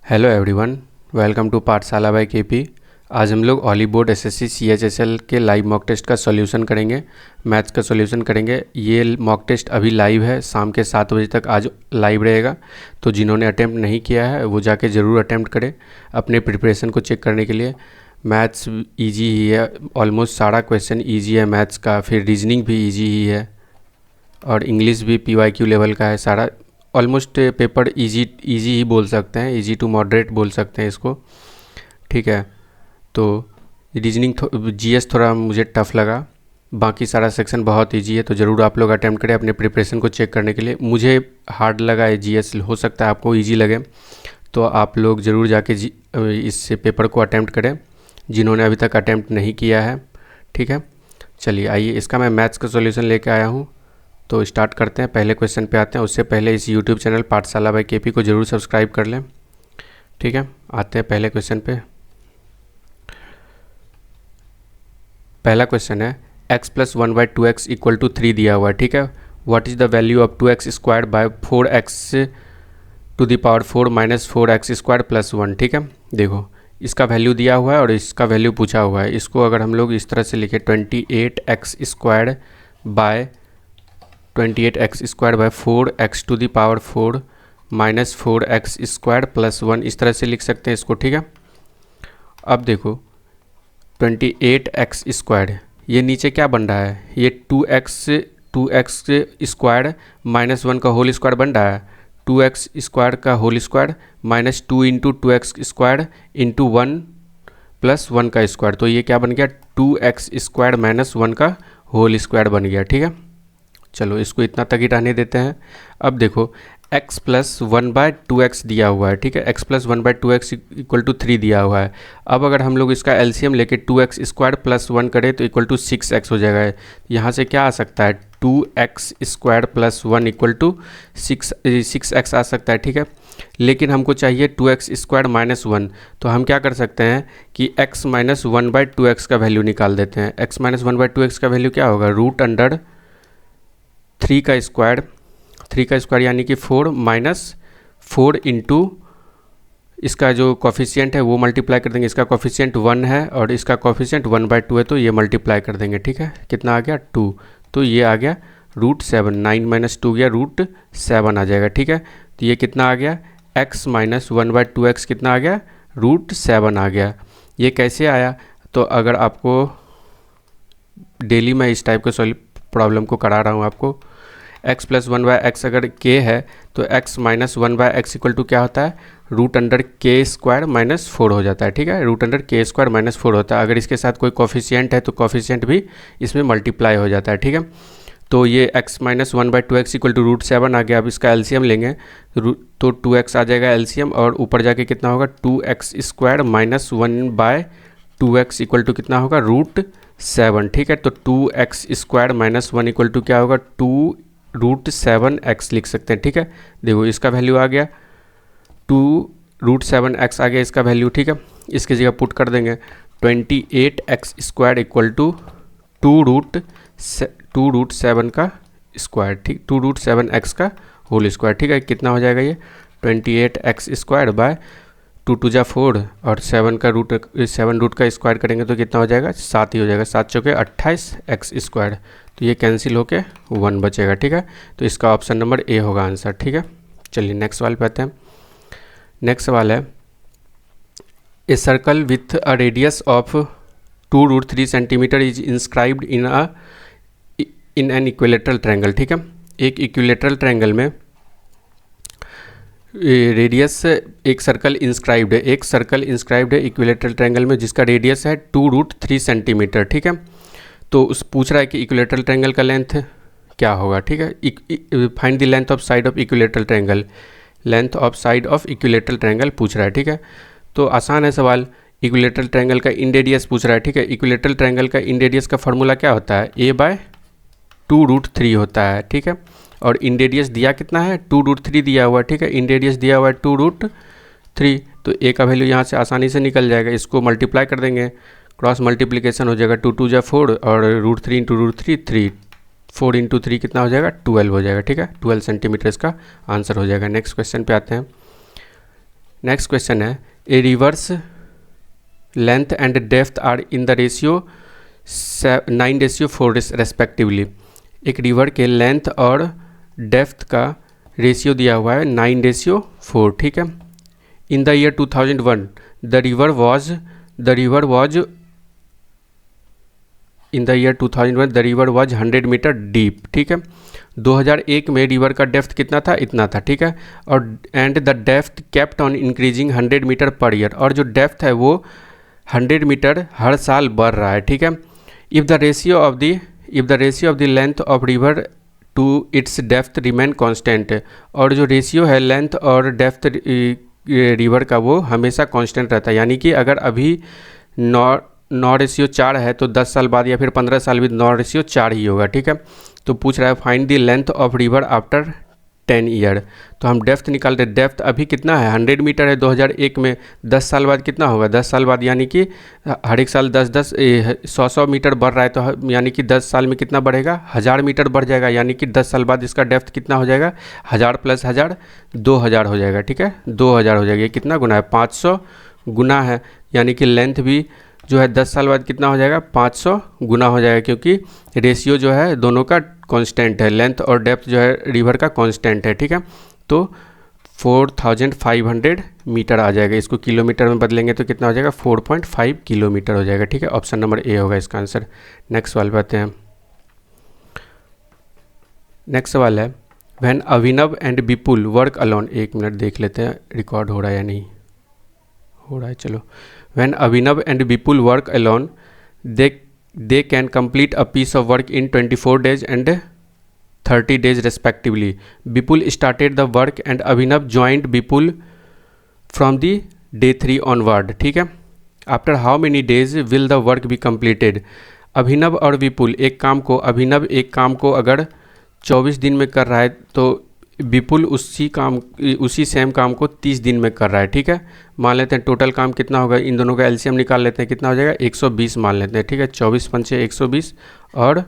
Hello everyone, welcome to पाठशाला bye KP. आज हम लोग ऑली बोर्ड एसएससी सीएचएसएल के लाइव मॉक टेस्ट का सॉल्यूशन करेंगे, मैथ्स का सॉल्यूशन करेंगे। ये मॉक टेस्ट अभी लाइव है, शाम के 7 बजे तक आज लाइव रहेगा। तो जिन्होंने अटैम्प्ट नहीं किया है वो जाके ज़रूर अटैम्प्ट करें अपने प्रिपरेशन को चेक करने के लिए। मैथ्स ईजी ही है, ऑलमोस्ट सारा क्वेश्चन ईजी है मैथ्स का, फिर रीजनिंग भी ईजी ही है और इंग्लिश भी PYQ लेवल का है सारा। ऑलमोस्ट पेपर इजी ही बोल सकते हैं, इजी टू मॉडरेट बोल सकते हैं इसको, ठीक है। तो रीजनिंग GS थोड़ा मुझे टफ़ लगा, बाकी सारा सेक्शन बहुत इजी है। तो ज़रूर आप लोग अटैम्प्ट करें अपने प्रिपरेशन को चेक करने के लिए। मुझे हार्ड लगा है GS, हो सकता है आपको इजी लगे, तो आप लोग ज़रूर जाके इस पेपर को अटैम्प्ट करें जिन्होंने अभी तक अटैम्प्ट नहीं किया है, ठीक है। चलिए आइए, इसका मैं मैथ्स का सॉल्यूशन लेके आया हूँ, तो स्टार्ट करते हैं। पहले क्वेश्चन पे आते हैं, उससे पहले इस यूट्यूब चैनल पाठशाला बाय केपी को ज़रूर सब्सक्राइब कर लें, ठीक है। आते हैं पहले क्वेश्चन पे। पहला क्वेश्चन है x + 1/2x = 3 दिया हुआ है, ठीक है। What is the value of 2x² by 4x⁴ - 4x² + 1, ठीक है। देखो इसका वैल्यू दिया हुआ है और इसका वैल्यू पूछा हुआ है। इसको अगर हम लोग इस तरह से लिखें 28x² बाय 4x⁴ - 4x² + 1, इस तरह से लिख सकते हैं इसको, ठीक है। अब देखो 28x² ये नीचे क्या बन रहा है, ये 2x² -1 का होल स्क्वायर बन रहा है। 2x² का होल स्क्वायर - 2 × 2x² × 1 + 1 का स्क्वायर, तो ये क्या बन गया 2x² - 1 का होल स्क्वायर बन गया, ठीक है। चलो इसको इतना तक ही रहने देते हैं। अब देखो x + 1/2x दिया हुआ है, ठीक है। x + 1/2x = 3 दिया हुआ है। अब अगर हम लोग इसका एलसीएम लेके 2x² + 1 करें तो = 6x हो जाएगा। यहाँ से क्या आ सकता है 2x² + 1 = 6x आ सकता है, ठीक है। लेकिन हमको चाहिए 2x² - 1, तो हम क्या कर सकते हैं कि x - 1/2x का वैल्यू निकाल देते हैं। x - 1/2x का वैल्यू क्या होगा, √3 का स्क्वायर यानी कि 4 - 4 इंटू इसका जो कॉफिशिएंट है वो मल्टीप्लाई कर देंगे। इसका कॉफिशिएंट 1 है और इसका कॉफिशिएंट 1/2 है, तो ये मल्टीप्लाई कर देंगे, ठीक है। कितना आ गया 2, तो ये आ गया √7, 9 - 2 गया √7 आ जाएगा, ठीक है। तो ये कितना आ गया x - 1/2x कितना आ गया √7 आ गया। ये कैसे आया, तो अगर आपको डेली मैं इस टाइप के प्रॉब्लम को करा रहा हूँ आपको, x + 1/x अगर k है तो x - 1/x = क्या होता है √k² - 4 हो जाता है, ठीक है। √k² - 4 होता है। अगर इसके साथ कोई कॉफिशिएंट है तो कॉफिशिएंट भी इसमें मल्टीप्लाई हो जाता है, ठीक है। तो ये x - 1/2x = √7 आ गया। अब इसका एलसीएम लेंगे तो 2x आ जाएगा एलसीएम, और ऊपर जाके कितना होगा 2x² - 1/2x = कितना होगा √7, ठीक है। तो 2x² - 1 = क्या होगा 2√7x लिख सकते हैं, ठीक है। देखो इसका वैल्यू आ गया 2√7x आ गया इसका वैल्यू, ठीक है। इसकी जगह पुट कर देंगे 28x² = 2√7 का स्क्वायर, ठीक, 2√7x का होल स्क्वायर, ठीक है। कितना हो जाएगा ये 28x² बाय 2 × 2 = 4 और 7 रूट का स्क्वायर करेंगे तो कितना हो जाएगा 7 ही हो जाएगा। 7 × 4 = 28x², तो ये कैंसिल होके 1 बचेगा, ठीक है। तो इसका ऑप्शन नंबर ए होगा आंसर, ठीक है। चलिए नेक्स्ट सवाल पे आते हैं। नेक्स्ट सवाल है a circle with a radius of 2√3 centimetre is inscribed in an equilateral triangle, ठीक है। एक इक्विलेटरल ट्रायंगल में रेडियस एक सर्कल इंस्क्राइब्ड है, इक्विलेटरल ट्रायंगल में जिसका रेडियस है 2√3 सेंटीमीटर, ठीक है। तो उस पूछ रहा है कि इक्विलेटरल ट्रायंगल का लेंथ क्या होगा, ठीक है। Find the length of side of equilateral triangle, length of side of equilateral triangle पूछ रहा है, ठीक है। तो आसान है सवाल, इक्विलेटरल ट्रायंगल का इन रेडियस पूछ रहा है, ठीक है। इक्विलेटरल ट्रायंगल का इन रेडियस का फॉर्मूला क्या होता है a/2√3 होता है, ठीक है। और इन रेडियस दिया कितना है 2√3 दिया हुआ है, ठीक है। इन रेडियस दिया हुआ है 2√3, तो a का वैल्यू यहाँ से आसानी से निकल जाएगा। इसको मल्टीप्लाई कर देंगे, क्रॉस मल्टीप्लिकेशन हो जाएगा 2 × 2 = 4 और √3 × √3 3, 4 × 3 कितना हो जाएगा 12 हो जाएगा, ठीक है। 12 सेंटीमीटर इसका आंसर हो जाएगा। नेक्स्ट क्वेश्चन पे आते हैं। नेक्स्ट क्वेश्चन है, a reverse length and depth are in the ratio 9:4 respectively. एक रिवर के लेंथ और डेप्थ का रेशियो दिया हुआ है 9:4, ठीक है। In the year 2001 the river was in the year 2001 the river was 100 metre deep, ठीक है। 2001 में रिवर का डेप्थ कितना था, इतना था, ठीक है। और and the depth kept on increasing 100 meter per year, और जो डेप्थ है वो 100 मीटर हर साल बढ़ रहा है, ठीक है। If the ratio of the length of river to its depth remain constant, और जो रेशियो है लेंथ और डेप्थ रिवर का वो हमेशा कांस्टेंट रहता है, यानी कि अगर अभी 9:4 है तो 10 साल बाद या फिर 15 साल बाद 9:4 ही होगा, ठीक है। तो पूछ रहा है find the length of river after 10 year. तो हम डेप्थ निकाल रहे, डेप्थ अभी कितना है, 100 मीटर है 2001 में, 10 साल बाद कितना होगा, 10 साल बाद यानी कि हर एक साल 100 मीटर बढ़ रहा है, तो यानी कि 10 साल में कितना बढ़ेगा, 1000 मीटर बढ़ जाएगा, यानी कि 10 साल बाद इसका डेप्थ कितना हो जाएगा, 1000 + 1000 2000 हो जाएगा, ठीक है। 2000 हो जाएगा, ये कितना गुना है, 500 गुना है, यानी कि लेंथ भी जो है 10 साल बाद कितना हो जाएगा, 500 गुना हो जाएगा, क्योंकि रेशियो जो है दोनों का कांस्टेंट है, लेंथ और डेप्थ जो है रिवर का कांस्टेंट है, ठीक है। तो 4500 मीटर आ जाएगा, इसको किलोमीटर में बदलेंगे तो कितना हो जाएगा, 4.5 किलोमीटर हो जाएगा, ठीक है। ऑप्शन नंबर ए होगा इसका आंसर। नेक्स्ट सवाल पे आते हैं। नेक्स्ट सवाल है, when Abhinav and Vipul work alone, 1 minute देख लेते हैं रिकॉर्ड हो रहा है या नहीं हो रहा है, चलो। When Abhinav and Vipul work alone, they can complete a piece of work in 24 days and 30 days respectively. Vipul started the work and Abhinav joined Vipul from the day 3 onward, ठीक है। After how many days will the work be completed? अभिनव और विपुल अभिनव एक काम को अगर 24 दिन में कर रहा है तो विपुल उसी सेम काम को 30 दिन में कर रहा है, ठीक है। मान लेते हैं टोटल काम कितना होगा, इन दोनों का एलसीएम निकाल लेते हैं, कितना हो जाएगा, 120 मान लेते हैं, ठीक है। 24 × 5 = 120 और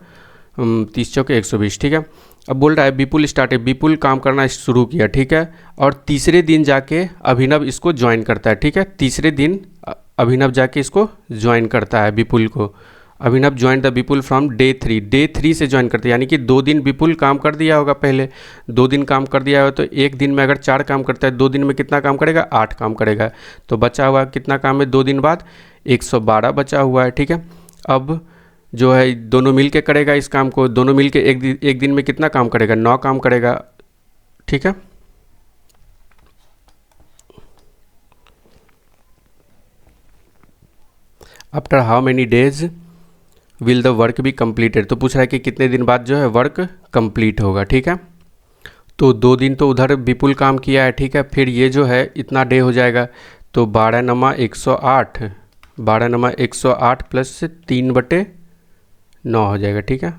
30 × 4 = 120, ठीक है। अब बोल रहा है विपुल काम करना शुरू किया, ठीक है, और तीसरे दिन जाके अभिनव इसको ज्वाइन करता है, ठीक है। तीसरे दिन अभिनव जाके इसको ज्वाइन करता है विपुल को। Abhinav join the Vipul from day 3 से ज्वाइन करते हैं, यानी कि 2 दिन विपुल काम कर दिया होगा, पहले 2 दिन काम कर दिया होगा, तो एक दिन में अगर 4 काम करता है, 2 दिन में कितना काम करेगा, 8 काम करेगा, तो बचा हुआ कितना काम है 2 दिन बाद, 112 बचा हुआ है, ठीक है। अब जो है दोनों मिल के करेगा इस काम को, दोनों मिल के एक दिन में कितना काम करेगा, 9 काम करेगा, ठीक है। After how many days will the work be completed, तो पूछ रहा है कि कितने दिन बाद जो है वर्क कंप्लीट होगा, ठीक है। तो 2 दिन तो उधर विपुल काम किया है, ठीक है। फिर ये जो है इतना डे हो जाएगा, तो 12×108 + 3/9 हो जाएगा, ठीक है।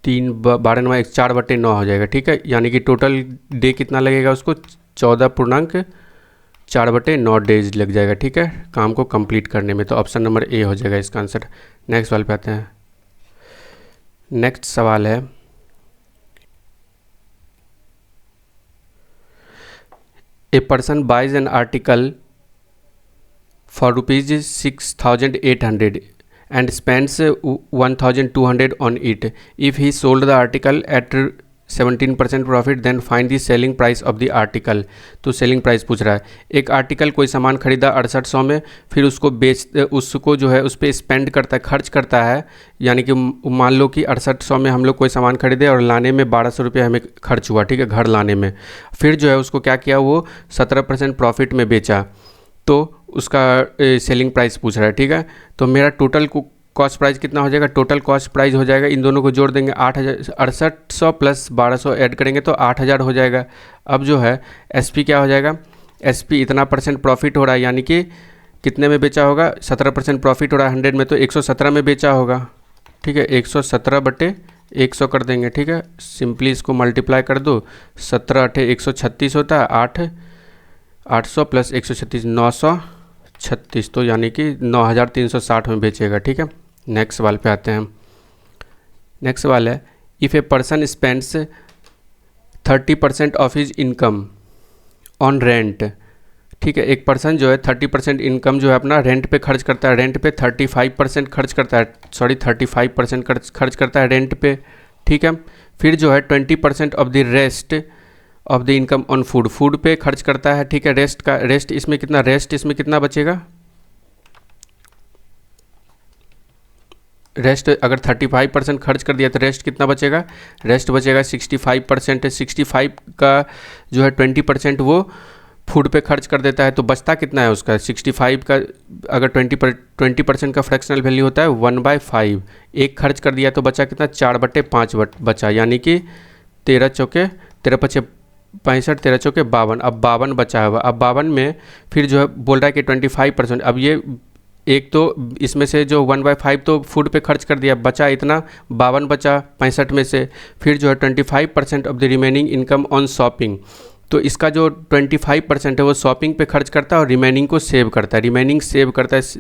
12×4/9 हो जाएगा, ठीक है। यानी कि टोटल डे कितना लगेगा उसको, 14.4/9 डेज लग जाएगा, ठीक है, काम को कंप्लीट करने में। तो ऑप्शन नंबर ए हो जाएगा इसका आंसर। नेक्स्ट सवाल पे आते हैं। नेक्स्ट सवाल है, a person buys an article for ₹6,800 and spends 1,200 on it. If he sold the article at 17% profit, then find the selling price of the article. तो सेलिंग प्राइस पूछ रहा है, एक आर्टिकल कोई सामान खरीदा 6800 में, फिर उसको जो है उस पर स्पेंड करता है, खर्च करता है, यानी कि मान लो कि 6800 में हम लोग कोई सामान खरीदे और लाने में 1200 रुपये हमें खर्च हुआ, ठीक है, घर लाने में। फिर जो है उसको क्या किया, वो 17% प्रॉफिट में बेचा, तो उसका सेलिंग प्राइस पूछ रहा है, ठीक है। तो मेरा टोटल कॉस्ट प्राइस कितना हो जाएगा, टोटल कॉस्ट प्राइस हो जाएगा, इन दोनों को जोड़ देंगे 6800 + 1200 ऐड करेंगे तो 8000 हो जाएगा। अब जो है एसपी क्या हो जाएगा, एसपी इतना % प्रॉफिट हो रहा है, यानी कि कितने में बेचा होगा, 17% प्रॉफिट हो रहा है 100 में, तो 117 में बेचा होगा, ठीक है। 117/100 कर देंगे, ठीक है। सिंपली इसको मल्टीप्लाई कर दो, 17 × 8 = 136 होता है, 800 + 136 936, तो यानी कि 9360 में बेचेगा, ठीक है। नेक्स्ट सवाल पे आते हैं। नेक्स्ट सवाल है, if a person spends 30% of his income on rent, ठीक है। एक पर्सन जो है 30% इनकम जो है अपना रेंट पे खर्च करता है, रेंट पे 35% खर्च करता है, 35% खर्च करता है रेंट पे, ठीक है। फिर जो है 20% of the rest of the income on food, food पे खर्च करता है, ठीक है। रेस्ट इसमें कितना बचेगा, रेस्ट अगर 35% खर्च कर दिया तो रेस्ट कितना बचेगा, रेस्ट बचेगा 65% है। 65 का जो है 20% वो फूड पे खर्च कर देता है, तो बचता कितना है उसका, 65 का अगर 20% का फ्रैक्शनल वैल्यू होता है 1/5, एक खर्च कर दिया तो बचा कितना, 4/5 बचा, यानी कि 13 चौके 65, 13 चौके 52, अब 52 बचा हुआ। अब 52 में फिर जो है बोल रहा है कि 25%, अब ये एक तो इसमें से जो 1/5 तो फूड पे खर्च कर दिया, बचा इतना 52 बचा 65 में से। फिर जो है 25% of the remaining income on shopping, तो इसका जो 25% है वो शॉपिंग पे खर्च करता है और रिमेनिंग को सेव करता है,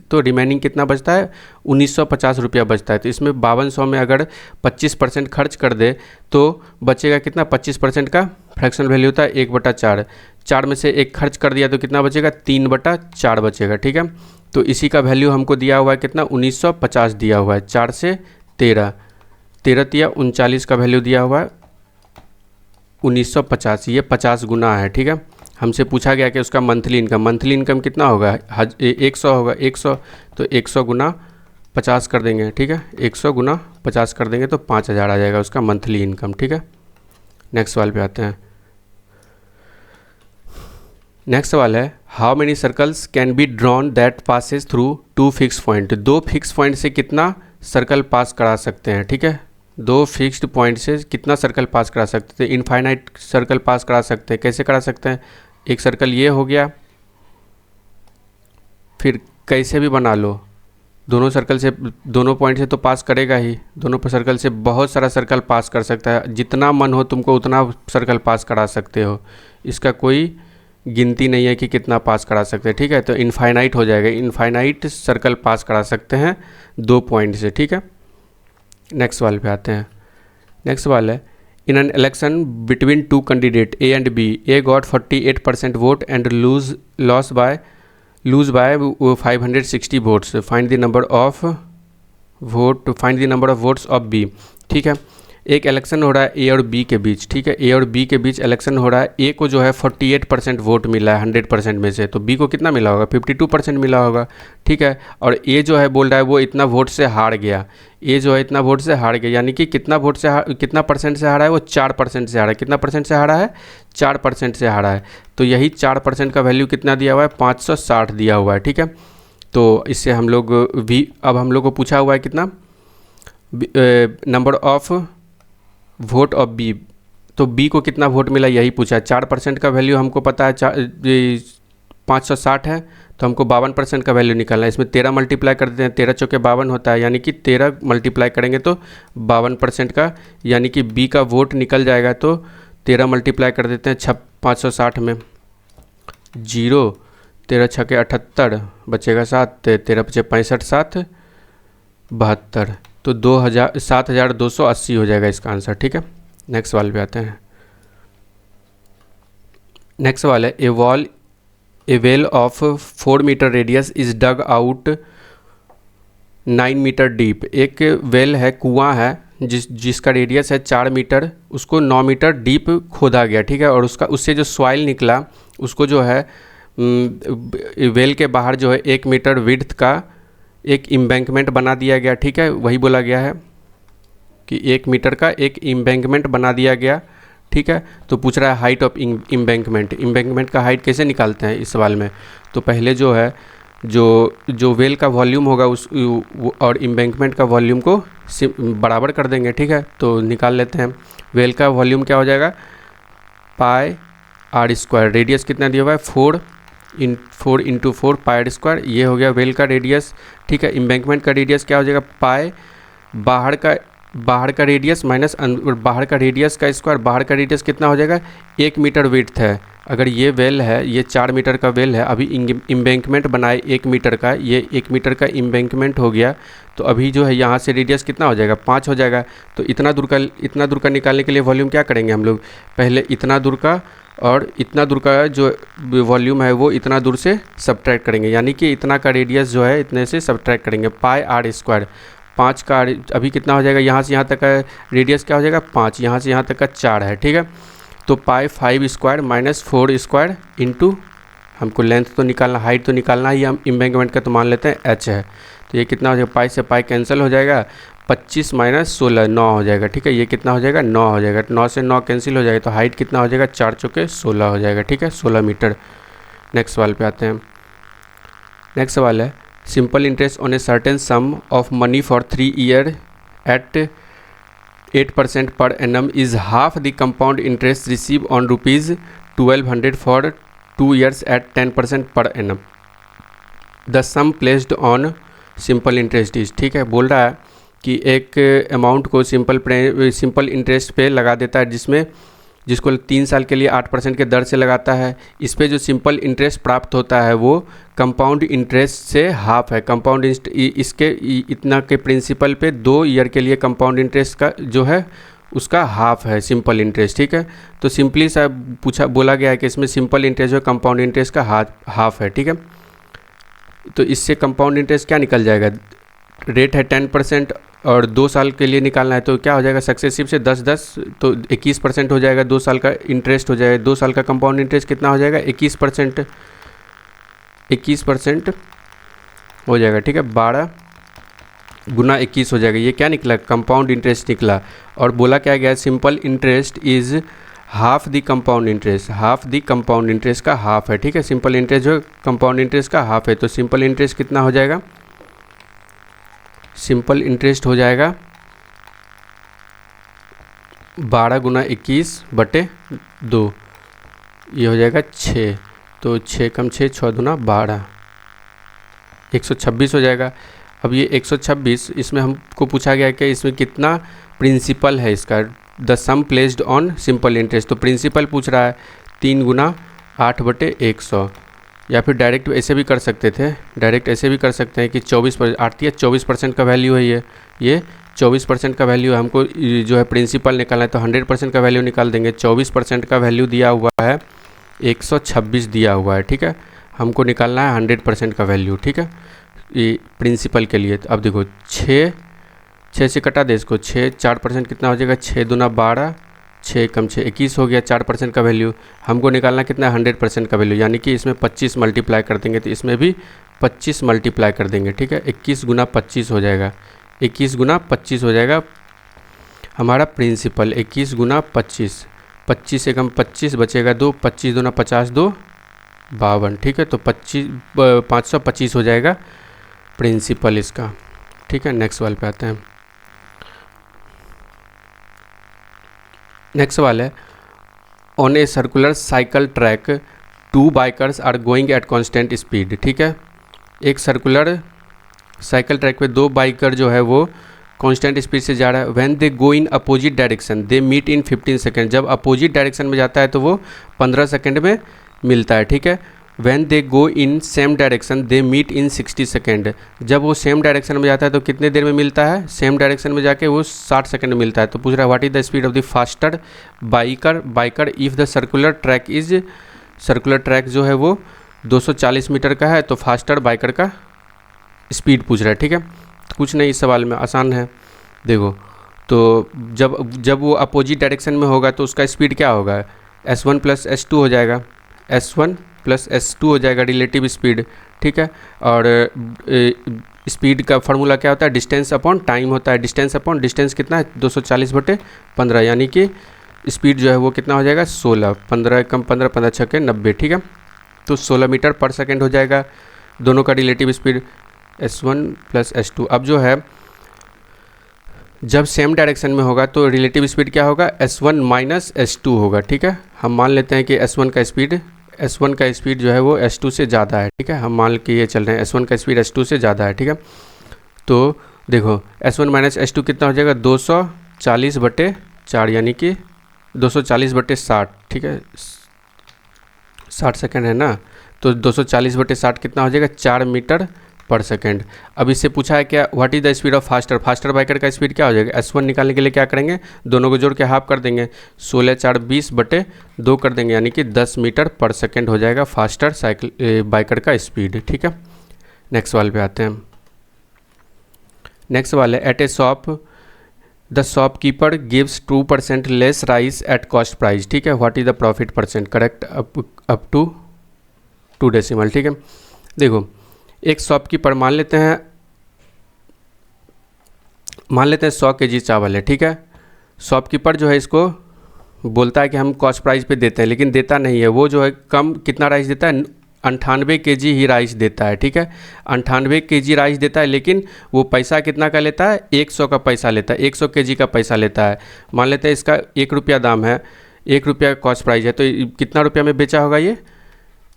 तो रिमेनिंग कितना बचता है, 1950 रुपया बचता है। तो इसमें 5200 में अगर 25% खर्च कर दे तो बचेगा कितना, 25% का फ्रैक्शनल वैल्यू होता है 1/4, 4 में से एक खर्च कर दिया तो कितना बचेगा, 3/4 बचेगा, ठीक है। तो इसी का वैल्यू हमको दिया हुआ है कितना, 1950 दिया हुआ है, 4 से 13 13 39 का वैल्यू दिया हुआ है 1950, ये 50 गुना है, ठीक है। हमसे पूछा गया कि उसका मंथली इनकम कितना होगा, 100 होगा, 100 तो 100 गुना 50 कर देंगे, ठीक है। 100 गुना 50 कर देंगे तो 5000 आ जाएगा उसका मंथली इनकम, ठीक है। नेक्स्ट सवाल पे आते हैं। नेक्स्ट सवाल है, how many circles can be drawn that passes through 2 fix point, 2 fix point से कितना सर्कल पास करा सकते हैं, ठीक है। 2 फिक्स्ड पॉइंट से कितना सर्कल पास करा सकते हैं, इनफाइनाइट सर्कल पास करा सकते हैं। कैसे करा सकते हैं, एक सर्कल ये हो गया, फिर कैसे भी बना लो, दोनों पॉइंट से तो पास करेगा ही, दोनों सर्कल से बहुत सारा सर्कल पास कर सकता है, जितना मन हो तुमको उतना सर्कल पास करा सकते हो, इसका कोई गिनती नहीं है कि कितना पास करा सकते हैं, ठीक है। तो इनफाइनाइट हो जाएगा, इनफाइनाइट सर्कल पास करा सकते हैं 2 पॉइंट से, ठीक है। नेक्स्ट सवाल पे आते हैं। नेक्स्ट सवाल है, in an election between 2 candidate A and B, A got 48% vote and lose by 560 votes, find the number of votes of B, ठीक है। एक इलेक्शन हो रहा है ए और बी के बीच, ठीक है। ए और बी के बीच इलेक्शन हो रहा है, ए को जो है 48% वोट मिला है 100% में से, तो बी को कितना मिला होगा, 52% मिला होगा, ठीक है। और ए जो है बोल रहा है वो इतना वोट से हार गया, ए जो है इतना वोट से हार गया, यानी कि कितना परसेंट से हारा है, वो 4% से हारा है। कितना परसेंट से हारा है, 4% से हारा है। तो यही 4% का वैल्यू कितना दिया हुआ है, 560 दिया हुआ है, ठीक है। तो इससे हम लोग अब हम लोग को पूछा हुआ है कितना, number of vote of B, तो बी को कितना वोट मिला यही पूछा है। 4% का वैल्यू हमको पता है 560 है, तो हमको 52% का वैल्यू निकालना है। इसमें 13 मल्टीप्लाई कर देते हैं, 13 चौके 52 होता है, यानी कि 13 मल्टीप्लाई करेंगे तो 52% का, यानी कि बी का वोट निकल जाएगा। तो 13 मल्टीप्लाई कर देते हैं 560 में, 0 13 छके 78 बचेगा 7, 13 बचे 65, 7 72, तो 7280 हो जाएगा इसका आंसर, ठीक है। नेक्स्ट सवाल पे आते हैं। नेक्स्ट सवाल है, a well of 4 metre radius is dug out 9 metre deep, एक वेल है, कुआं है जिसका रेडियस है 4 मीटर, उसको 9 मीटर डीप खोदा गया, ठीक है। और उससे जो सॉइल निकला उसको जो है वेल के बाहर जो है 1 मीटर विड्थ का एक इम्बैंकमेंट बना दिया गया, ठीक है। वही बोला गया है कि 1 मीटर का एक इम्बैंकमेंट बना दिया गया, ठीक है। तो पूछ रहा है हाइट ऑफ इम्बैंकमेंट का हाइट कैसे निकालते हैं इस सवाल में। तो पहले जो है जो वेल का वॉल्यूम होगा और इम्बैंकमेंट का वॉल्यूम को बराबर कर देंगे, ठीक है। तो निकाल लेते हैं, वेल का वॉल्यूम क्या हो जाएगा, πr², रेडियस कितना दिया हुआ है 4 इंटू 4 πr², ये हो गया वेल का रेडियस, ठीक है। इम्बैंकमेंट का रेडियस क्या हो जाएगा, पाई बाहर का रेडियस माइनस बाहर का रेडियस का स्क्वायर, बाहर का रेडियस कितना हो जाएगा, 1 मीटर विड्थ है। अगर ये वेल है, ये 4 मीटर का वेल है, अभी इम्बैंकमेंट बनाए 1 मीटर का, ये 1 मीटर का इम्बैंकमेंट हो गया, तो अभी जो है यहाँ से रेडियस कितना हो जाएगा, 5 हो जाएगा। तो इतना दूर का निकालने के लिए वॉल्यूम क्या करेंगे हम लोग, पहले इतना दूर का और इतना दूर का जो वॉल्यूम है वो इतना दूर से सब्ट्रैक्ट करेंगे, यानी कि इतना का रेडियस जो है इतने से सब्ट्रैक्ट करेंगे। पाई आर स्क्वायर, 5 का अभी कितना हो जाएगा, यहाँ से यहाँ तक का रेडियस क्या हो जाएगा 5, यहाँ से यहाँ तक का 4 है, ठीक है। तो पाई 5 स्क्वायर माइनस 4 स्क्वायर इंटू, हमको लेंथ तो निकालना, हाइट तो निकालना ही, हम एम्बैंकमेंट का तो मान लेते हैं h है। तो ये कितना हो जाएगा, पाई से पाई कैंसिल हो जाएगा, 25 माइनस 16 9 हो जाएगा, ठीक है। ये कितना हो जाएगा 9 हो जाएगा, 9 से 9 कैंसिल हो जाएगा, तो हाइट कितना हो जाएगा 4 चौके 16 हो जाएगा, ठीक है, 16 मीटर। नेक्स्ट सवाल पे आते हैं। नेक्स्ट सवाल है simple interest on a certain sum of money for 3 year at 8% per annum is half the compound interest receive on ₹1200 for 2 years at 10% per annum. The sum placed on simple interest is, ठीक है। बोल रहा है कि एक amount को simple interest पे लगा देता है, जिसको 3 साल के लिए 8% के दर से लगाता है। इस पे जो सिंपल इंटरेस्ट प्राप्त होता है वो कंपाउंड इंटरेस्ट से हाफ है। कंपाउंड इसके इतना के प्रिंसिपल पे 2 ईयर के लिए कंपाउंड इंटरेस्ट का जो है उसका हाफ है सिंपल इंटरेस्ट, ठीक है। तो सिंपली सा बोला गया है कि इसमें सिंपल इंटरेस्ट जो कंपाउंड इंटरेस्ट का हाफ है, ठीक है। तो इससे कंपाउंड इंटरेस्ट क्या निकल जाएगा, रेट है 10% और 2 साल के लिए निकालना है, तो क्या हो जाएगा सक्सेसिव से 10-10 तो 21% हो जाएगा, 2 साल का इंटरेस्ट हो जाएगा। 2 साल का कंपाउंड इंटरेस्ट कितना हो जाएगा 21% हो जाएगा, ठीक है। 12 गुना 21 हो जाएगा। ये क्या निकला, कंपाउंड इंटरेस्ट निकला। और बोला क्या गया, simple interest is half the compound interest, half the compound interest का हाफ है, ठीक है। सिंपल इंटरेस्ट जो कंपाउंड इंटरेस्ट का हाफ है, तो सिंपल इंटरेस्ट कितना हो जाएगा, सिंपल इंटरेस्ट हो जाएगा 12 गुना 21/2, ये हो जाएगा 6, तो 6 कम 6 6 दूना 12, 126 हो जाएगा। अब ये 126 इसमें हमको पूछा गया कि इसमें कितना प्रिंसिपल है इसका, the sum placed on simple interest. तो प्रिंसिपल पूछ रहा है 3 गुना 8/100, या फिर डायरेक्ट ऐसे भी कर सकते थे, डायरेक्ट ऐसे भी कर सकते हैं कि 24% का वैल्यू है, ये 24% का वैल्यू है। हमको जो है प्रिंसिपल निकालना है तो 100% का वैल्यू निकाल देंगे। 24% का वैल्यू दिया हुआ है 126 दिया हुआ है, ठीक है। हमको निकालना है 100% का वैल्यू, ठीक है, ये प्रिंसिपल के लिए। तो अब देखो 6 से कटा दे इसको, 6 4% कितना हो जाएगा, 6 दूना 12, 6 कम 6 21 हो गया। 4% का वैल्यू हमको निकालना कितना 100% का वैल्यू, यानी कि इसमें 25 मल्टीप्लाई कर देंगे, तो इसमें भी 25 मल्टीप्लाई कर देंगे, ठीक है। 21 गुना 25 हो जाएगा, 21 गुना 25 हो जाएगा हमारा प्रिंसिपल। 21 गुना 25, 25 से कम 25 बचेगा 2, 25 दूना 50, 2 52, ठीक है। तो 525 हो जाएगा प्रिंसिपल इसका, ठीक है। नेक्स्ट सवाल पे आते हैं। नेक्स्ट सवाल है on a circular cycle track 2 bikers are going at constant speed, ठीक है। एक सर्कुलर साइकिल ट्रैक पे 2 बाइकर जो है वो कांस्टेंट स्पीड से जा रहा है। When they go in opposite direction they meet in 15 second, जब अपोजिट डायरेक्शन में जाता है तो वो 15 सेकेंड में मिलता है, ठीक है। When they go in same direction they meet in 60 second, जब वो सेम डायरेक्शन में जाता है तो कितने देर में मिलता है, सेम डायरेक्शन में जाके वो 60 सेकेंड में मिलता है। तो पूछ रहा है what is the speed of the faster biker if the circular track जो है वो 240 मीटर का है, तो फास्टर बाइकर का स्पीड पूछ रहा है, ठीक है। कुछ नहीं, इस सवाल में आसान है। देखो तो जब वो अपोजिट डायरेक्शन में होगा तो उसका स्पीड क्या होगा, S1 + S2 हो जाएगा, S1 + S2 हो जाएगा रिलेटिव स्पीड, ठीक है। और स्पीड का फार्मूला क्या होता है, डिस्टेंस अपॉन टाइम होता है। डिस्टेंस अपॉन डिस्टेंस कितना है 240/15, यानी कि स्पीड जो है वो कितना हो जाएगा 16, 15 कम 15, 15 छक्के 90, ठीक है। तो 16 मीटर पर सेकेंड हो जाएगा दोनों का रिलेटिव स्पीड S1 + S2। अब जो है जब सेम डायरेक्शन में होगा तो रिलेटिव स्पीड क्या होगा, S1 - S2 होगा, ठीक है। हम मान लेते हैं कि S1 का स्पीड जो है वो S2 से ज़्यादा है, ठीक है। हम मान के ये चल रहे हैं S1 का स्पीड S2 से ज़्यादा है, ठीक है। तो देखो S1 - S2 कितना हो जाएगा 240/4, यानी कि 240/60, ठीक है। 60 सेकेंड है ना, तो 240/60 कितना हो जाएगा 4 मीटर पर सेकेंड। अब इससे पूछा है क्या, what is the speed of faster biker का स्पीड क्या हो जाएगा, S1 निकालने के लिए क्या करेंगे, दोनों को जोड़ के हाफ कर देंगे, 16 4 20 बटे 2 कर देंगे, यानी कि 10 मीटर पर सेकेंड हो जाएगा फास्टर साइकिल बाइकर का स्पीड। ठीक है, नेक्स्ट सवाल पे आते हैं। नेक्स्ट सवाल है, at a shop the shopkeeper gives 2% less rice at cost price. ठीक है, what is the profit percent, correct up to 2 decimal. ठीक है, देखो एक शॉपकीपर मान लेते हैं 100 kg चावल है। ठीक है, शॉपकीपर जो है इसको बोलता है कि हम कॉस्ट प्राइस पे देते हैं, लेकिन देता नहीं है, वो जो है कम कितना राइस देता है, 98 kg ही राइस देता है। ठीक है, 98 kg राइस देता है, लेकिन वो पैसा कितना का लेता है, 100 का पैसा लेता है, 100 kg का पैसा लेता है। मान लेते हैं इसका 1 रुपया दाम है, 1 रुपया कॉस्ट प्राइस है, तो कितना रुपया में बेचा होगा, ये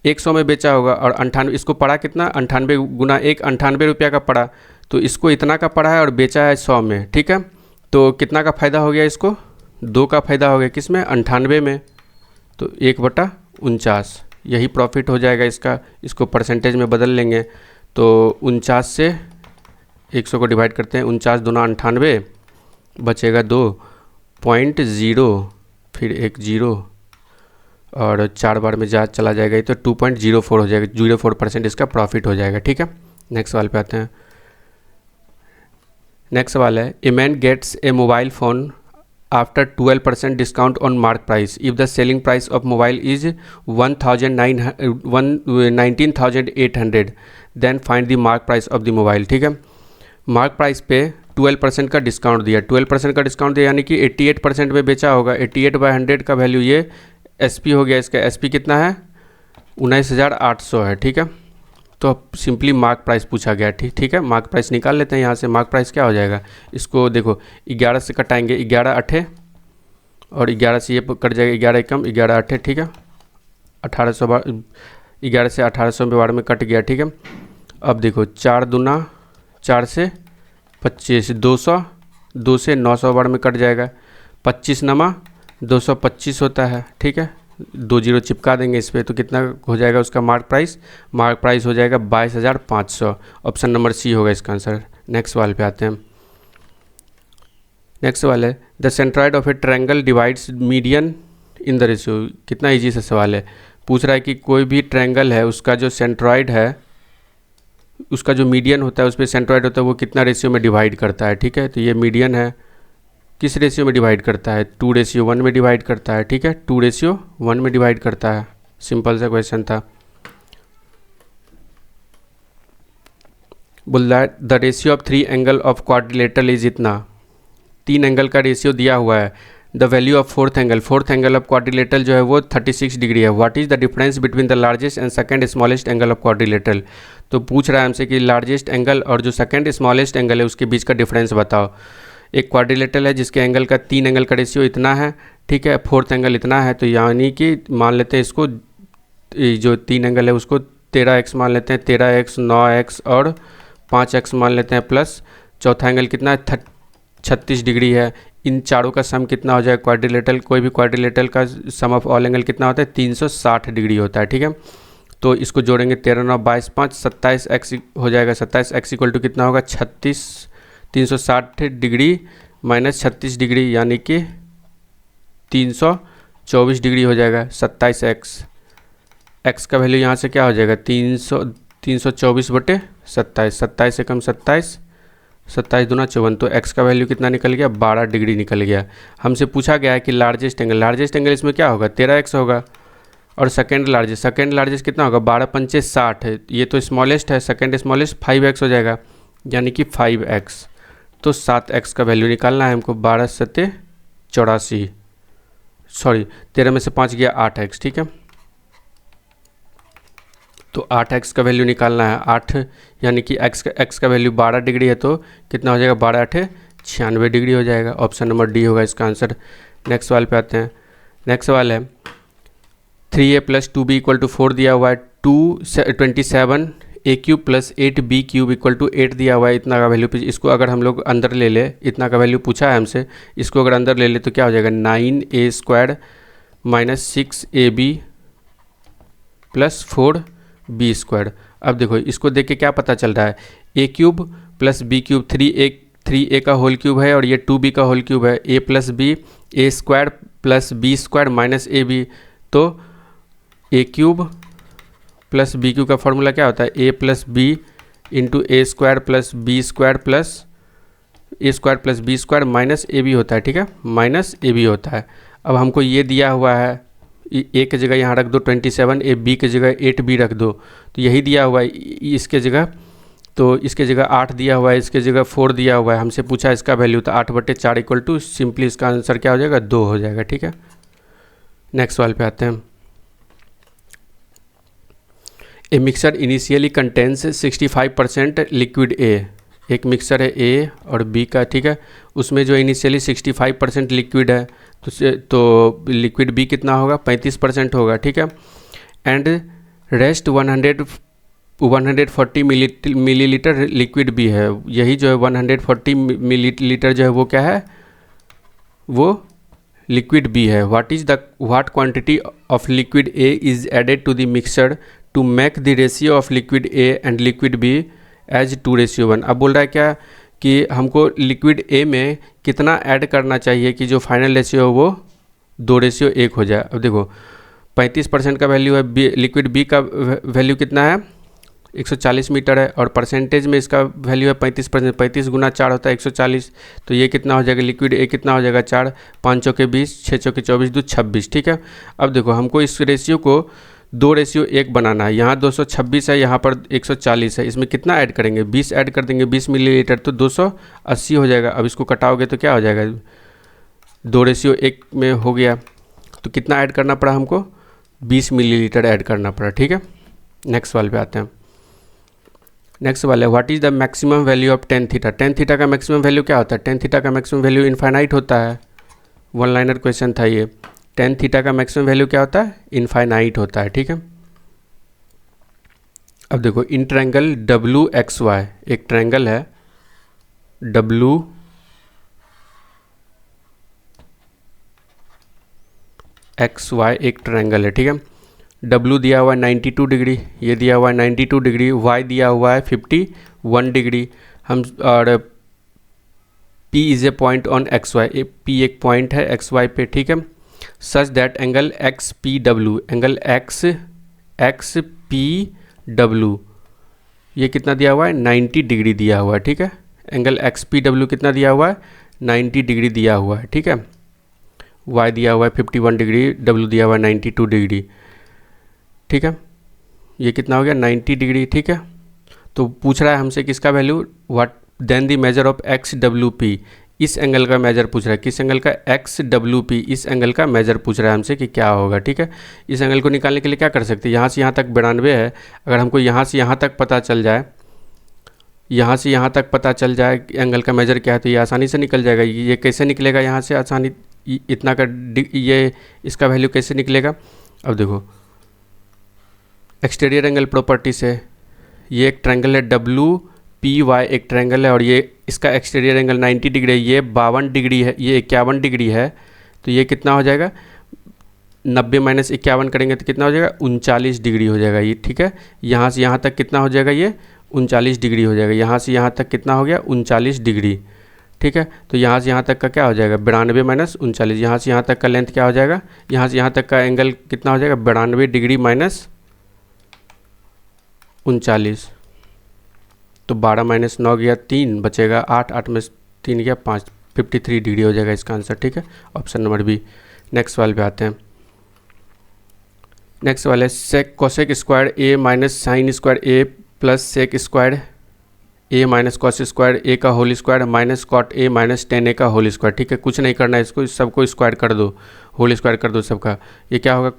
100 में बेचा होगा। और 98 इसको पड़ा कितना, 98 गुना 1 98 रुपया का पड़ा, तो इसको इतना का पड़ा है और बेचा है 100 में। ठीक है, तो कितना का फ़ायदा हो गया, इसको 2 का फ़ायदा हो गया, किस में, 98 में, तो 1/49 यही प्रॉफिट हो जाएगा इसका। इसको परसेंटेज में बदल लेंगे, तो 49 से 100 को डिवाइड करते हैं, 49 दूना 98, बचेगा 2.0, फिर 1 0 और 4 बार में जा चला जाएगा, ये तो 2.04 हो जाएगा, 04% इसका प्रॉफिट हो जाएगा। ठीक है, नेक्स्ट सवाल पे आते हैं। नेक्स्ट सवाल है, a man gets a mobile phone after 12% discount on mark price if the selling price of mobile is 19,800 then find the mark price of the mobile. ठीक है, मार्क प्राइस पे 12% का डिस्काउंट दिया, 12% का डिस्काउंट दिया, यानी कि 88% में बेचा होगा। 88/100 का वैल्यू ये SP हो गया, इसका SP कितना है, 19,800 है। ठीक है, तो अब सिंपली मार्क प्राइस पूछा गया। ठीक है, मार्क प्राइस निकाल लेते हैं यहाँ से। मार्क प्राइस क्या हो जाएगा, इसको देखो 11 से कटाएंगे, 11 8 और 11 से ये कट जाएगा, 11 कम 11 8। ठीक है, 1800 बार 11 से 1800 बार में कट गया। ठीक है, अब देखो 4 दूना 4 से 25, 200, 2 से 900 बार में कट जाएगा, 25 नमा 225 होता है। ठीक है, 2 0 चिपका देंगे इस पर, तो कितना हो जाएगा उसका मार्क प्राइस हो जाएगा 22,500। ऑप्शन नंबर C होगा इसका आंसर। नेक्स्ट सवाल पे आते हैं। नेक्स्ट सवाल है, the centroid of A triangle divides median in the ratio. कितना इजी सा सवाल है, पूछ रहा है कि कोई भी ट्रायंगल है, उसका जो सेंट्रॉइड है, उसका जो मीडियन होता है, उस पर सेंट्रॉइड होता है, वो कितना रेशियो में डिवाइड करता है। ठीक है, तो ये मीडियन है, किस रेशियो में डिवाइड करता है, 2:1 में डिवाइड करता है। ठीक है, 2:1 में डिवाइड करता है। सिंपल सा क्वेश्चन था। बोल रहा है the ratio of 3 angle of quadrilateral is इतना, 3 एंगल का रेशियो दिया हुआ है। The value of fourth angle of quadrilateral जो है वो 36 डिग्री है। What is the difference between the largest and second smallest angle of quadrilateral. तो पूछ रहा है हमसे कि लार्जेस्ट एंगल और जो सेकंड स्मॉलेस्ट एंगल है उसके बीच का डिफरेंस बताओ। एक क्वाड्रिलेटरल है जिसके एंगल का 3 एंगल का रेशियो इतना है। ठीक है, फोर्थ एंगल इतना है, तो यानी कि मान लेते हैं इसको, जो 3 एंगल है उसको 13x मान लेते हैं, 13x 9x और 5x मान लेते हैं, प्लस चौथा एंगल कितना है 36 डिग्री है। इन चारों का सम कितना हो जाएगा, क्वाड्रिलेटरल, कोई भी क्वाड्रिलेटरल का सम ऑफ ऑल एंगल कितना होता है, 360 डिग्री होता है। ठीक है, तो इसको जोड़ेंगे 13 9 22 5 27x हो जाएगा। 27x इक्वल टू कितना होगा, 360 डिग्री माइनस 36 डिग्री, यानी कि 324 डिग्री हो जाएगा। 27x, x का वैल्यू यहाँ से क्या हो जाएगा, 324 बटे 27, 27 से कम 27, 27 दूना 54, तो x का वैल्यू कितना निकल गया, 12 डिग्री निकल गया। हमसे पूछा गया है कि लार्जेस्ट एंगल इसमें क्या होगा, 13x होगा। और सेकेंड लार्जेस्ट कितना होगा, 12 पंचे 60 है, ये तो स्मॉलेस्ट है, सेकेंड स्मॉलेस्ट 5x हो जाएगा, यानी कि 5x। तो 7x का वैल्यू निकालना है हमको, 12 सत्ते 84, सॉरी 13 में से 5 गया 8x। ठीक है, तो 8x का वैल्यू निकालना है, 8 यानी कि x का वैल्यू 12 डिग्री है, तो कितना हो जाएगा, 12 8 96 डिग्री हो जाएगा। ऑप्शन नंबर D होगा इसका आंसर। नेक्स्ट सवाल पे आते हैं। नेक्स्ट सवाल है 3a + 2b = 4 दिया हुआ है, 27 a³ + 8b³ = 8 दिया हुआ है। इतना का वैल्यू, इसको अगर हम लोग अंदर ले ले, इतना का वैल्यू पूछा है हमसे, इसको अगर अंदर ले ले तो क्या हो जाएगा, 9a² - 6ab + 4b²। अब देखो इसको देख के क्या पता चल रहा है, a cube plus b cube, 3a का होल क्यूब है और ये 2b का होल क्यूब है, a plus b a square plus b square minus a b. तो a cube plus b cube का फॉर्मूला क्या होता है, a plus b into a square plus b square plus a square plus b square minus a b होता है, ठीक है, minus a b होता है। अब हमको ये दिया हुआ है, ए की जगह यहाँ रख दो 27, ए बी की जगह 8b रख दो, तो यही दिया हुआ है इसके जगह, तो इसके जगह 8 दिया हुआ है, इसके जगह 4 दिया हुआ है, हमसे पूछा इसका वैल्यू, तो 8/4 इक्वल टू सिंपली इसका आंसर क्या हो जाएगा, 2 हो जाएगा, ठीक है। नेक्स्ट सवाल पे आते हैं। A mixer initially contains 65% liquid a, एक मिक्सर है ए और बी का, ठीक है, उसमें जो इनिशियली 65% लिक्विड है, तो लिक्विड बी कितना होगा, 35% होगा, ठीक है। And rest 140 millilitre liquid B है, यही जो है 140 मिलीलीटर जो है वो क्या है, वो लिक्विड बी है। What quantity of liquid A is added to the mixer to make the ratio of liquid A and liquid B as 2:1। अब बोल रहा है क्या कि हमको लिक्विड ए में कितना ऐड करना चाहिए कि जो फाइनल रेशियो हो वो 2:1 हो जाए। अब देखो 35% का वैल्यू है, लिक्विड बी का वैल्यू कितना है, 140 मीटर है, और परसेंटेज में इसका वैल्यू है 35%, 35 गुना 4 होता है 140, तो ये कितना हो जाएगा, लिक्विड ए कितना हो जाएगा, 4, 5 चौके 20, 6 चौके 24, 2 26, ठीक है। अब देखो हमको इस रेशियो को 2:1 बनाना है, यहाँ 226 है, यहाँ पर 140 है, इसमें कितना ऐड करेंगे, 20 ऐड कर देंगे, 20 मिलीलीटर, तो 280 हो जाएगा। अब इसको कटाओगे तो क्या हो जाएगा, 2:1 में हो गया, तो कितना ऐड करना पड़ा हमको, 20 मिलीलीटर ऐड करना पड़ा, ठीक है। नेक्स्ट सवाल पे आते हैं। नेक्स्ट सवाल है, what is the maximum value of tan theta. Tan theta का मैक्सिमम वैल्यू क्या होता है, टेन थीटा का मैक्सिमम वैल्यू इनफाइनाइट होता है, वन लाइनर क्वेश्चन था ये। टेन थीटा का मैक्सिमम वैल्यू क्या होता है, इनफाइनाइट होता है, ठीक है। अब देखो इन ट्रायंगल WXY, एक ट्रायंगल है WXY, एक ट्रायंगल है, ठीक है। W दिया हुआ है 92 डिग्री, ये दिया हुआ है 92 डिग्री, Y दिया हुआ है 51 डिग्री, हम और P is a point on XY, P एक पॉइंट है XY पे, ठीक है। Such that angle XPW, angle XPW ये कितना दिया हुआ है, 90 डिग्री दिया हुआ है, ठीक है। एंगल XPW कितना दिया हुआ है, 90 डिग्री दिया हुआ है, ठीक है। Y दिया हुआ है 51 डिग्री, W दिया हुआ है 92 डिग्री, ठीक है। ये कितना हो गया, 90 डिग्री, ठीक है। तो पूछ रहा है हमसे किसका value, what then the measure of XWP, इस एंगल का मेजर पूछ रहा है, किस एंगल का, XWP, इस एंगल का मेजर पूछ रहा है हमसे कि क्या होगा, ठीक है। इस एंगल को निकालने के लिए क्या कर सकते हैं, यहाँ से यहाँ तक 92 है, अगर हमको यहाँ से यहाँ तक पता चल जाए, यहाँ से यहाँ तक पता चल जाए एंगल का मेजर क्या है, तो ये आसानी से निकल जाएगा। ये कैसे निकलेगा, यहाँ से आसानी इतना का ये इसका वैल्यू कैसे निकलेगा। अब देखो एक्सटीरियर एंगल प्रॉपर्टी से, ये एक ट्रायंगल है WPY, एक ट्रायंगल है, और ये इसका एक्सटीरियर एंगल 90 डिग्री है, ये 52 डिग्री है, ये 51 डिग्री है, तो ये कितना हो जाएगा, 90 - 51 करेंगे तो कितना हो जाएगा, 39 डिग्री हो जाएगा ये, ठीक है। यहाँ से यहाँ तक कितना हो जाएगा, ये 39 डिग्री हो जाएगा, यहाँ से यहाँ तक कितना हो गया, 39 डिग्री, ठीक है। तो यहाँ से यहाँ तक का क्या हो जाएगा, 92 - 39, यहाँ से यहाँ तक का लेंथ क्या हो जाएगा, यहाँ से यहाँ तक का एंगल कितना हो जाएगा, 92 डिग्री - 39, तो 12 - 9 गया 3, बचेगा 8, 8 में 3 गया 5, 53 डिग्री हो जाएगा इसका आंसर, ठीक है, ऑप्शन नंबर बी। नेक्स्ट सवाल पे आते हैं। नेक्स्ट सवाल है, sec cosec square A minus sine square a plus sec square A minus cos square a का whole square minus cot a minus tan a का होल स्क्वायर, ठीक है। कुछ नहीं करना है, इसको सबको स्क्वायर कर दो, होल स्क्वायर कर दो सबका। ये क्या होगा,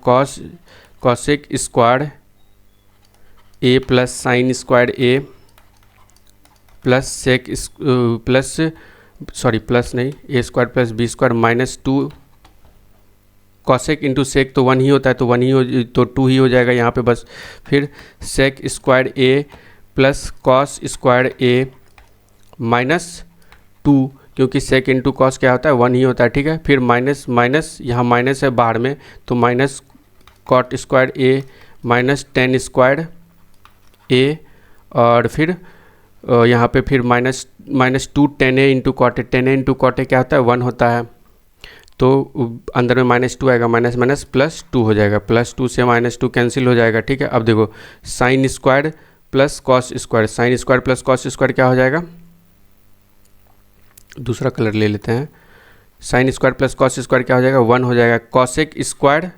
cosec square a plus sine square a plus sec plus a square plus b square minus 2 cosec into sec, तो 1 ही होता है, तो 1 ही हो, तो 2 ही हो जाएगा यहाँ पे बस। फिर सेक square a plus cos square A minus 2, क्योंकि सेक इंटू कॉस क्या होता है, 1 ही होता है, ठीक है। फिर माइनस माइनस, यहाँ माइनस है बाहर में, तो minus cot square A minus tan square A, और फिर यहाँ पे फिर -2 10a into cot A, 10a into cot A क्या होता है 1 होता है, तो अंदर में -2 आएगा, माइनस माइनस +2 हो जाएगा, +2 से -2 कैंसिल हो जाएगा। ठीक है, अब देखो sine square plus cos square, sine square plus cos square क्या हो जाएगा, दूसरा कलर ले लेते हैं, sine square plus cos square क्या हो जाएगा 1 हो जाएगा, cosec square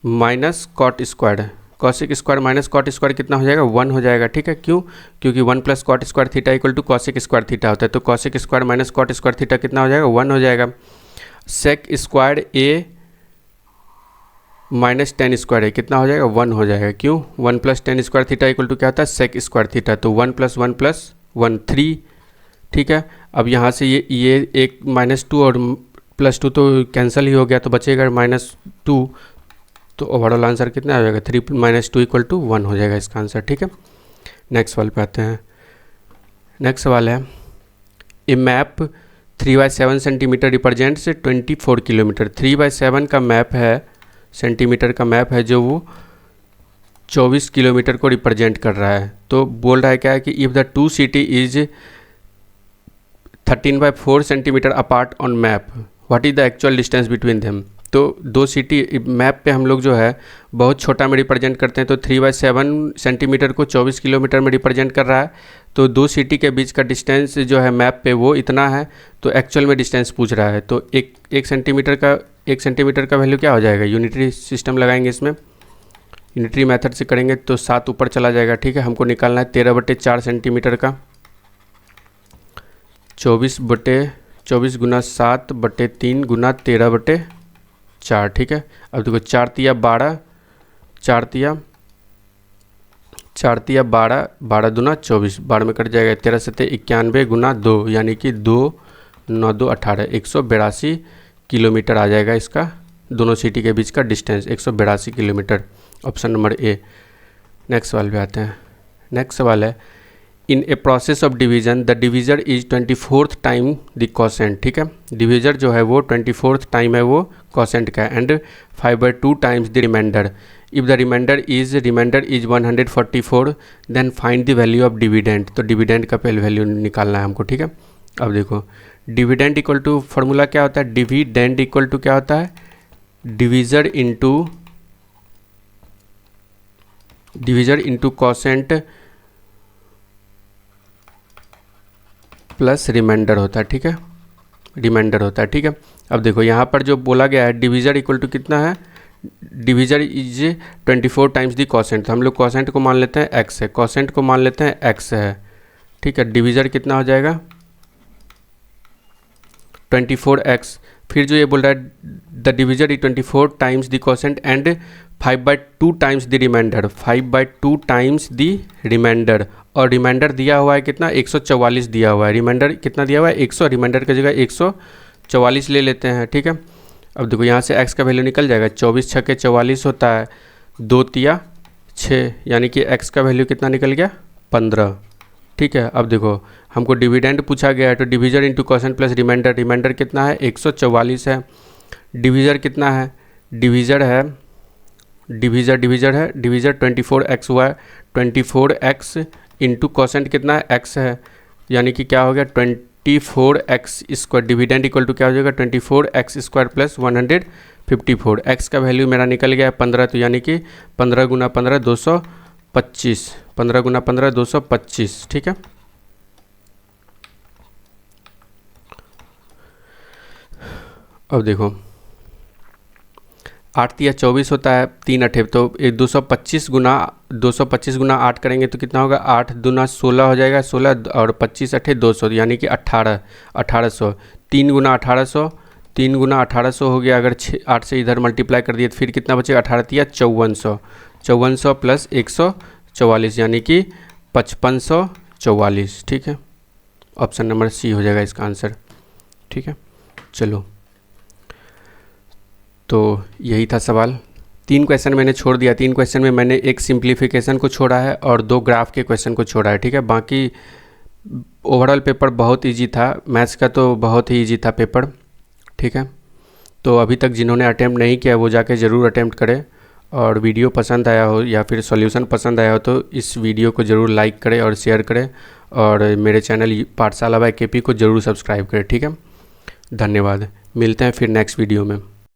minus cot square, cosec square minus cot square कितना हो जाएगा 1 हो जाएगा। ठीक है, क्यों, क्योंकि 1 plus cot square theta equal to cosec square theta होता है, तो cosec square minus cot square theta कितना हो जाएगा 1 हो जाएगा। सेक स्क्वायर ए माइनस टेन स्क्वायर है कितना हो जाएगा 1 हो जाएगा, क्यों, 1 plus tan square theta equal to क्या होता है सेक स्क्वायर थीटा, तो 1 + 1 + 1 3। ठीक है, अब यहाँ से ये एक -2 और +2 तो कैंसिल ही हो गया, तो बचेगा -2, तो ओवरऑल आंसर कितना आ जाएगा 3 - 2 = 1 हो जाएगा इसका आंसर। ठीक है, नेक्स्ट सवाल पे आते हैं। नेक्स्ट सवाल है, ए मैप 3/7 सेंटीमीटर रिप्रेजेंट्स 24 किलोमीटर, 3/7 का मैप है, सेंटीमीटर का मैप है जो वो 24 किलोमीटर को रिप्रेजेंट कर रहा है। तो बोल रहा है क्या है कि if the two city is 13/4 centimetre apart on map, what is the actual distance between them. तो दो सिटी मैप पे हम लोग जो है बहुत छोटा में रिप्रेजेंट करते हैं, तो 3/7 सेंटीमीटर को 24 किलोमीटर में रिप्रेजेंट कर रहा है, तो दो सिटी के बीच का डिस्टेंस जो है मैप पे वो इतना है, तो एक्चुअल में डिस्टेंस पूछ रहा है, तो एक सेंटीमीटर का वैल्यू क्या हो जाएगा, यूनिटरी सिस्टम लगाएंगे इसमें, यूनिटरी मेथड से करेंगे तो 7 ऊपर चला जाएगा। ठीक है, हमको निकालना है 13/4 सेंटीमीटर का, 24 × 7/3 × 13/4। ठीक है, अब देखो 4 तिया 12, 4 तिया 12, 12 दूना 24, 12 में कट जाएगा, 13 7 91 × 2 यानी कि 2 9 2 18, 182 किलोमीटर आ जाएगा इसका, दोनों सिटी के बीच का distance 182 kilometre, option number a. Next सवाल पे आते हैं। नेक्स्ट सवाल है, in a process of division the divisor is 24th time the quotient. ठीक है, डिविजर जो है वो 24th टाइम है वो कोसेंट का, and 5/2 times the remainder, if the remainder is 144 then find the value of dividend. तो डिविडेंड का पहले वैल्यू निकालना है हमको। ठीक है, अब देखो डिविडेंड इक्वल टू फार्मूला क्या होता है, डिविडेंड इक्वल टू क्या होता है, divisor into quotient plus remainder होता है। ठीक है, रिमाइंडर होता है। ठीक है, अब देखो यहाँ पर जो बोला गया है डिविजर इक्वल टू कितना है, divisor is 24 times the quotient, तो हम लोग कोसेंट को मान लेते हैं x है, कोसेंट को मान लेते हैं x है। ठीक है, डिविजर कितना हो जाएगा 24x, फिर जो ये बोल रहा है the divisor is 24 times the quotient and 5/2 times the remainder, 5/2 times the remainder, और रिमाइंडर दिया हुआ है कितना 144 दिया हुआ है, रिमाइंडर कितना दिया हुआ है 100, रिमाइंडर की जगह 144 ले लेते हैं। ठीक है, अब देखो यहाँ से x का वैल्यू निकल जाएगा, 24 × 44 होता है, 2 तिया 6, यानी कि x का वैल्यू कितना निकल गया 15। ठीक है, अब देखो हमको डिविडेंड पूछा गया है, तो divisor into quotient plus remainder, remainder कितना है 144 है, डिविजर कितना है, डिविजर है 24x हुआ है, 24x इंटू कोसेंट कितना है x है, यानी कि क्या हो गया 24x², डिविडेंड इक्वल टू क्या हो जाएगा 24x² प्लस 154, x का वैल्यू मेरा निकल गया है 15, तो यानी कि 15 × 15 225, 15 × 15 225। ठीक है, अब देखो 8 तिया 24 होता है, 3 8, तो 225 × 8 करेंगे तो कितना होगा 8 दूना 16 हो जाएगा, 16 और 25 8 200, यानी कि 1800, 3 × 1800 हो गया, अगर 8 से इधर मल्टीप्लाई कर दिए तो फिर कितना बचेगा 18 तिया 5400 प्लस 144, यानी कि 5544। ठीक है, ऑप्शन नंबर सी हो जाएगा इसका आंसर। ठीक है, चलो तो यही था सवाल, 3 क्वेश्चन मैंने छोड़ दिया, 3 क्वेश्चन में मैंने एक सिंप्लीफिकेशन को छोड़ा है और 2 ग्राफ के क्वेश्चन को छोड़ा है। ठीक है, बाकी ओवरऑल पेपर बहुत इजी था, मैथ्स का तो बहुत ही इजी था पेपर। ठीक है, तो अभी तक जिन्होंने अटेम्प्ट नहीं किया वो जाके ज़रूर अटेम्प्ट करें, और वीडियो पसंद आया हो या फिर सॉल्यूशन पसंद आया हो तो इस वीडियो को ज़रूर लाइक करें और शेयर करें, और मेरे चैनल पाठशाला बाय केपी को ज़रूर सब्सक्राइब करें। ठीक है, धन्यवाद। मिलते हैं फिर नेक्स्ट वीडियो में।